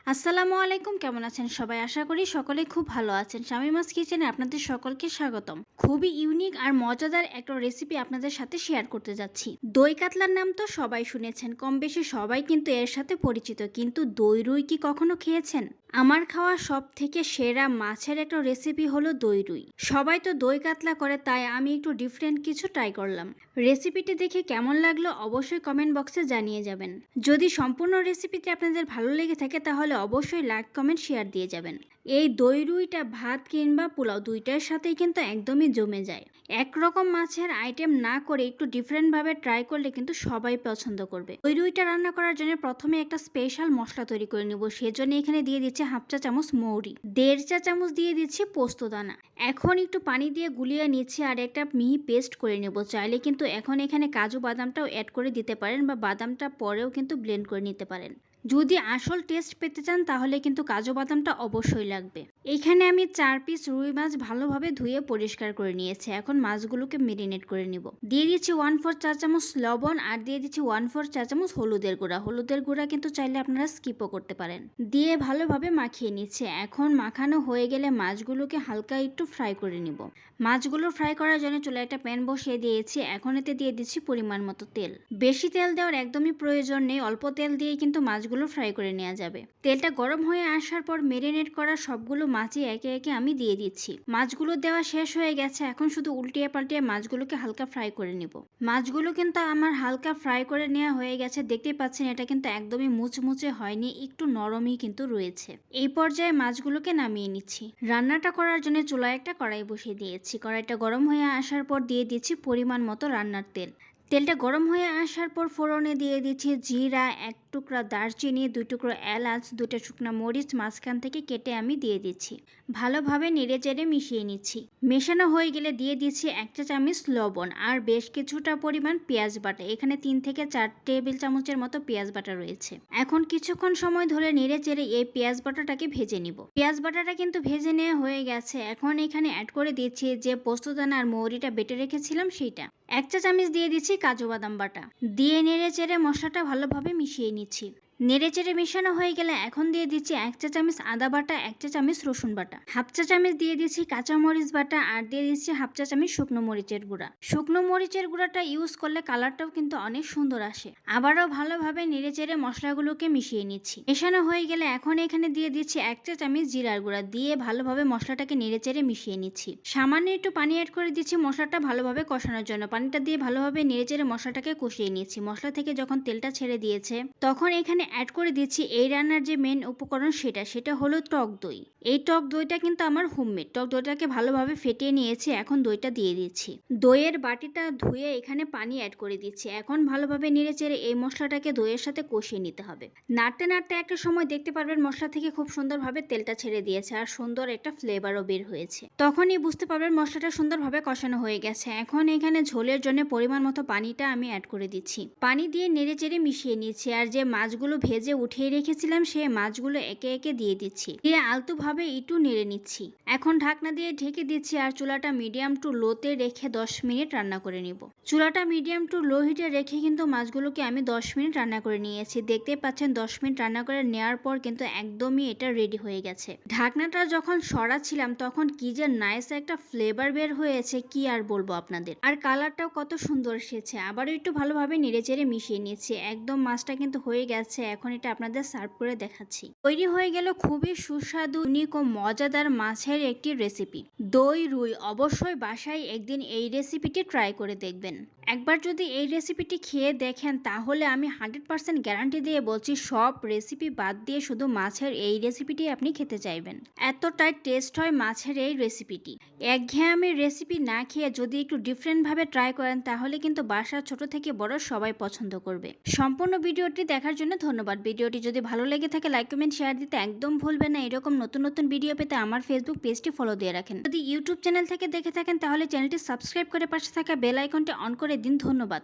আসসালামু আলাইকুম, কেমন আছেন সবাই? আশা করি সকলেই খুব ভালো আছেন। শামিমাস কিচেনে আপনাদের সকলকে স্বাগতম। খুবই ইউনিক আর মজাদার একটা রেসিপি আপনাদের সাথে শেয়ার করতে যাচ্ছি। দই কাতলার নাম তো সবাই শুনেছেন, কম বেশি সবাই কিন্তু এর সাথে পরিচিত, কিন্তু দই রুই কি কখনো খেয়েছেন? আমার খাওয়া সব থেকে সেরা মাছের একটা রেসিপি হলো দই রুই। সবাই তো দই কাতলা করে, তাই আমি একটু ডিফারেন্ট কিছু ট্রাই করলাম। রেসিপিটি দেখে কেমন লাগলো অবশ্যই কমেন্ট বক্সে জানিয়ে যাবেন। যদি সম্পূর্ণ রেসিপিটি আপনাদের ভালো লেগে থাকে তাহলে অবশ্যই লাইক কমেন্ট শেয়ার দিয়ে যাবেন। এই দই রুইটা ভাত কিংবা পোলাও দুইটার সাথেই কিন্তু একদমই জমে যায়। একরকম মাছের আইটেম না করে একটু ডিফারেন্টভাবে ট্রাই করলে কিন্তু সবাই পছন্দ করবে। দই রুইটা রান্না করার জন্য প্রথমে একটা স্পেশাল মশলা তৈরি করে নেব। সেজন্য এখানে দিয়ে দিচ্ছি 1/2 চা চামচ মৌরি, 1.5 চা চামচ দিয়ে দিচ্ছি পোস্তদানা। এখন একটু পানি দিয়ে গুলিয়ে নিচ্ছি আর একটা মিহি পেস্ট করে নেব। চাইলে কিন্তু এখন এখানে কাজু বাদামটাও অ্যাড করে দিতে পারেন বা বাদামটা পরেও কিন্তু ব্লেন্ড করে নিতে পারেন। যদি আসল টেস্ট পেতে চান তাহলে কিন্তু কাজু বাদামটা অবশ্যই লাগবে। এখানে আমি 4 পিস রুই মাছ ভালোভাবে ধুয়ে পরিষ্কার করে নিয়েছি। এখন মাছগুলোকে মেরিনেট করে নিব। দিয়ে দিচ্ছি 1/4 চা চামচ লবণ আর দিয়ে দিচ্ছি 1/4 চা চামচ হলুদের গুঁড়া। হলুদের গুঁড়া কিন্তু চাইলে আপনারা স্কিপও করতে পারেন। দিয়ে ভালোভাবে মাখিয়ে নিচ্ছে। এখন মাখানো হয়ে গেলে মাছগুলোকে হালকা একটু ফ্রাই করে নিব। মাছগুলো ফ্রাই করার জন্য চুলায় একটা প্যান বসিয়ে দিয়েছি। এখন এতে দিয়ে দিচ্ছি পরিমাণ মতো তেল। বেশি তেল দেওয়ার একদমই প্রয়োজন নেই, অল্প তেল দিয়ে কিন্তু মাছগুলো ফ্রাই করে নেওয়া যাবে। তেলটা গরম হয়ে আসার পর মেরিনেট করা সবগুলো মাছই একে একে আমি দিয়ে দিচ্ছি। মাছগুলো দেওয়া শেষ হয়ে গেছে, এখন শুধু উল্টিয়ে পাল্টিয়ে মাছগুলোকে হালকা ফ্রাই করে নিব। মাছগুলো কিন্তু আমার হালকা ফ্রাই করে নেওয়া হয়ে গেছে। দেখতেই পাচ্ছেন এটা কিন্তু একদমই মুচমুচে হয়নি, একটু নরমই কিন্তু রয়েছে। এই পর্যায়ে মাছগুলোকে নামিয়ে নিচ্ছি। রান্নাটা করার জন্য চুলায় একটা কড়াই বসিয়ে দিয়েছি। কড়াইটা গরম হয়ে আসার পর দিয়ে দিচ্ছি পরিমাণ মতো রান্নার তেল। তেলটা গরম হয়ে আসার পর ফোড়নে দিয়ে দিচ্ছি জিরা, 1 টুকরা দারচিনি, 2 টুকরো এলাচ, 2টা শুকনো মরিচ মাঝখান থেকে কেটে আমি দিয়ে দিচ্ছি। ভালোভাবে নেড়েচেড়ে মিশিয়ে নিচ্ছি। মেশানো হয়ে গেলে দিয়ে দিচ্ছি 1 চা চামচ লবণ আর বেশ কিছুটা পরিমাণ পেঁয়াজ বাটা। এখানে 3 থেকে 4 টেবিল চামচের মতো পেঁয়াজ বাটা রয়েছে। এখন কিছুক্ষণ সময় ধরে নেড়েচেড়ে এই পেঁয়াজ বাটাটাকে ভেজে নিব। পেঁয়াজ বাটাটা কিন্তু ভেজে নেওয়া হয়ে গেছে। এখন এখানে অ্যাড করে দিচ্ছি যে পোস্তদানা আর মৌরিটা বেটে রেখেছিলাম সেইটা। 1 চা চামচ দিয়ে দিচ্ছি কাজু বাদাম বাটা। দিয়ে নেড়ে চেড়ে মশলাটা ভালোভাবে মিশিয়ে নিচ্ছি। নেড়ে চেড়ে মেশানো হয়ে গেলে এখন দিয়ে দিচ্ছি 1 চা চামচ আদা বাটা, 1 চা চামচ রসুন বাটা, 1/2 চা চামচ দিয়ে দিচ্ছি কাঁচা মরিচ বাটা আর দিয়ে দিচ্ছি 1/2 চা চামচ শুকনো মরিচের গুঁড়া। শুকনো মরিচের গুঁড়াটা ইউজ করলে কালারটাও কিন্তু অনেক সুন্দর আসে। আবারও ভালোভাবে নেড়ে চেড়ে মশলাগুলোকে মিশিয়ে নিচ্ছি। মেশানো হয়ে গেলে এখন এখানে দিয়ে দিচ্ছি 1 চা চামচ জিরার গুঁড়া। দিয়ে ভালোভাবে মশলাটাকে নেড়ে চেড়ে মিশিয়ে নিচ্ছি। সামান্য একটু পানি অ্যাড করে দিচ্ছি মশলাটা ভালোভাবে কষানোর জন্য। পানিটা দিয়ে ভালোভাবে নেড়েচেড়ে মশলাটাকে কষিয়ে নিচ্ছি। মশলা থেকে যখন তেলটা ছেড়ে দিয়েছে তখন এখানে অ্যাড করে দিচ্ছি এই রান্নার যে মেন উপকরণ সেটা হলো টক দই। এই টক দইটা কিন্তু আমার হোমমেড। টক দইটাকে ভালোভাবে ফেটিয়ে নিয়েছি। এখন দইটা দিয়ে দিচ্ছি। দইয়ের বাটিটা ধুয়ে এখানে পানি অ্যাড করে দিচ্ছি। এখন ভালোভাবে নেড়েচেড়ে এই মশলাটাকে দইয়ের সাথে কষিয়ে নিতে হবে। নাড়তে নাড়তে একটা সময় দেখতে পারবেন মশলা থেকে খুব সুন্দরভাবে তেলটা ছেড়ে দিয়েছে আর সুন্দর একটা ফ্লেভারও বের হয়েছে। তখনই বুঝতে পারবেন মশলাটা সুন্দরভাবে কষানো হয়ে গেছে। এখন এখানে ঝোলের জন্য পরিমাণ মতো পানিটা আমি অ্যাড করে দিচ্ছি। পানি দিয়ে নেড়েচেড়ে মিশিয়ে নিচ্ছি আর যে মাছগুলো ভেজে উঠিয়ে রেখেছিলাম সেই মাছগুলো একে একে দিয়ে দিচ্ছি। দিয়ে আলতোভাবে একটু নেড়ে নিচ্ছি। এখন ঢাকনা দিয়ে ঢেকে দিচ্ছি আর চুলাটা মিডিয়াম টু লোতে রেখে 10 মিনিট রান্না করে নিব। চুলাটা মিডিয়াম টু লো হিটে রেখে কিন্তু মাছগুলোকে আমি 10 মিনিট রান্না করে নিয়েছি। দেখতে পাচ্ছেন 10 মিনিট রান্না করে নেওয়ার পর কিন্তু একদমই এটা রেডি হয়ে গেছে। ঢাকনাটা যখন সরাচ্ছিলাম তখন কি যে নাইস একটা ফ্লেভার বের হয়েছে, কি আর বলবো আপনাদের। আর কালারটাও কত সুন্দর এসেছে। আবারও একটু ভালোভাবে নেড়েচেড়ে মিশিয়ে নিচ্ছি। একদম মাছটা কিন্তু হয়ে গেছে। এখন এটা আপনাদের সার্ভ করে দেখাচ্ছি। তৈরি হয়ে গেল খুবই সুস্বাদু, ইউনিক ও মজাদার মাছের একটি রেসিপি দই রুই। অবশ্যই বাসায় একদিন এই রেসিপিটি ট্রাই করে দেখবেন। একবার যদি এই রেসিপিটি খেয়ে দেখেন তাহলে আমি 100% গ্যারান্টি দিয়ে বলছি সব রেসিপি বাদ দিয়ে শুধু মাছের এই রেসিপিটি আপনি খেতে চাইবেন। এতটাই টেস্ট হয় মাছের এই রেসিপিটি। একঘেয়েমি রেসিপি না খেয়ে যদি একটু ডিফারেন্টভাবে ট্রাই করেন তাহলে কিন্তু বাসার ছোট থেকে বড় সবাই পছন্দ করবে। সম্পূর্ণ ভিডিওটি দেখার জন্য ধন্যবাদ। ভিডিওটি যদি ভালো লেগে থাকে লাইক কমেন্ট শেয়ার দিতে একদম ভুলবেন না। এরকম নতুন নতুন ভিডিও পেতে আমার ফেসবুক পেজটি ফলো দিয়ে রাখেন। যদি ইউটিউব চ্যানেল থেকে দেখে থাকেন তাহলে চ্যানেলটি সাবস্ক্রাইব করে পাশে থাকা বেল আইকনটি অন করে দিন। ধন্যবাদ।